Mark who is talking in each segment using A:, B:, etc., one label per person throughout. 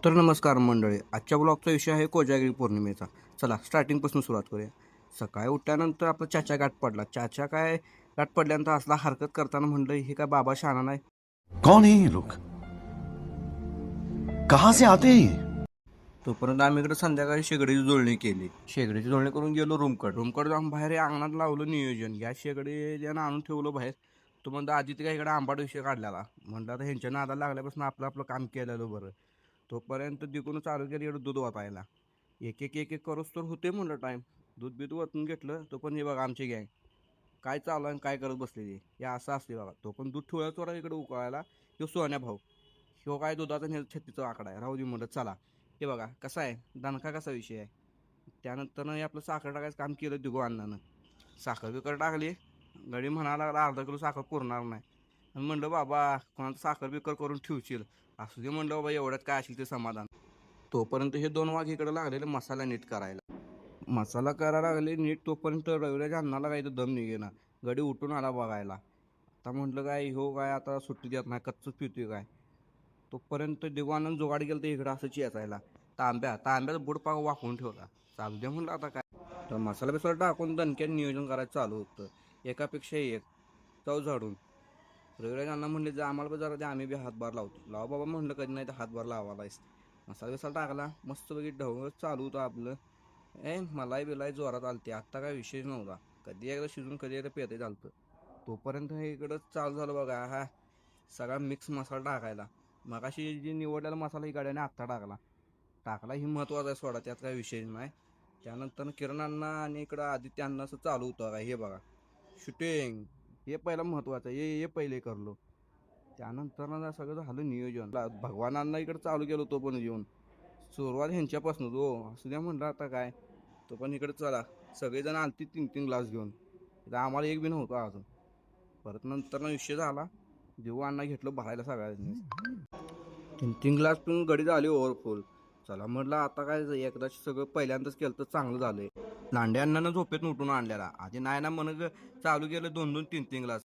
A: तर नमस्कार मंडळी, आजच्या ब्लॉगचा विषय आहे कोजागिरी पौर्णिमेचा. चला स्टार्टिंगपासून सुरुवात करूया. सकाळी उठल्यानंतर आपला चाचा गाठ पडला. चाचा काय गाठ पडल्यानंतर असला हरकत करताना म्हणलं हे काय बाबा शहाणा नाही.
B: कौन है ये लोग? कहां से आते हैं ये?
A: तोपर्यंत आम्ही इकडे संध्याकाळी शेगडीची जुळणी केली. शेगडीची जुळणी करून गेलो रूमकडे जाऊन बाहेर या अंगणात लावलं नियोजन. या शेगडी ज्यानं आणून ठेवलं बाहेर, तो म्हणतो आधी ते काय इकडे आंबाट विषय काढलेला. म्हणलं आता ह्यांच्या नादाला लागल्यापासून आपलं आपलं काम केलेलं बरं. तोपर्यंत तिकडून चालू केलं इकडं दूध वाटायला. एक करोस तर होते म्हणलं टाईम. दूध बीध वतून घेतलं. तो पण हे बघा आमची गँग काय चालू आहे काय करत बसलेली हे असं असते बघा. तो पण दूध ठेवला चोरा इकडे उकळायला. ह्यो सोन्या भाऊ ह्यो काय दुधाचा छत्तीचा आकडा आहे. राहू दे म्हणलं चला. हे बघा कसा आहे दणका कसा विषय आहे. त्यानंतर हे आपलं साखर टाकायचं काम केलं दिगो अण्णानं. साखर बिकर टाकली. गडी म्हणायला लागला अर्धा किलो साखर पुरणार नाही. आणि म्हणलं बाबा कोणाचं साखर बिकर करून ठेवशील असू दे म्हणलं बाबा एवढ्यात काय असेल ते समाधान. तोपर्यंत हे दोन वाघ इकडे लागलेले मसाला नीट करायला. मसाला करायला लागले नीट तोपर्यंत रविराज अण्णाला काही तर दम निघेना. गडी उठून आला बघायला. आता म्हटलं काय हो काय आता सुट्टी देत नाही कच्चच पितोय काय. तोपर्यंत दिवानं जुगाड गेलं तर इकडं असं चेचायला. तांब्याचा बुड पाक वाकून ठेवला. चालू दे म्हणलं आता काय. तर मसाला बिसाला टाकून दणक्यात नियोजन करायचं चालू होतं. एकापेक्षा एक चव झाडून रविराज अण्णा म्हणले जर आम्हाला जरा द्या आम्ही बी हातभार लावतो. लाव बाबा म्हणलं कधी नाही तर हातभार लावायलायस. मसाला बिसाला टाकला मस्त बघित ढवळ चालू होतं आपलं. मलाई बिलाई जोरात आलते. आत्ता काय विषयच नव्हता. कधी एकदा शिजून कधी एकदा पेते चालतं. तोपर्यंत हे इकडं चालू झालं बघा हा सगळा मिक्स मसाला टाकायला. मगाशी जी निवडलेला मसाला ही गाड्याने आत्ता टाकला ही महत्वाचा आहे सोडा त्यात काही विषय नाही. त्यानंतर किरण अण्णा आणि इकडं आदित्य अण्णा असं चालू होतं का हे बघा शूटिंग. हे पहिलं महत्वाचं हे पहिले करलो. त्यानंतर सगळं झालं नियोजन. भगवानांना इकडे चालू केलं तो पण येऊन सुरुवात ह्यांच्यापासून हो असू द्या म्हणलं आता काय. तो पण इकडे चला सगळेजण आलती 3-3 ग्लास घेऊन. इथं आम्हाला एक बी नव्हता अजून. परत नंतर विषय झाला. जेव्हा अण्णा घेतलं भरायला सगळ्यांनी 3-3 ग्लास पिऊन गडी झाली ओव्हरफुल. चला म्हटलं आता काय एकदाच सगळं पहिल्यांदाच केलं तर चांगलं झालंय. लांडे अण्णानं झोपेत उठून आणलेला आधी नाही ना म्हणत चालू केलं 2-2 3-3 ग्लास.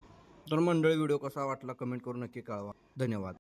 A: तर मंडळी व्हिडिओ कसा वाटला कमेंट करून नक्की कळवा. धन्यवाद.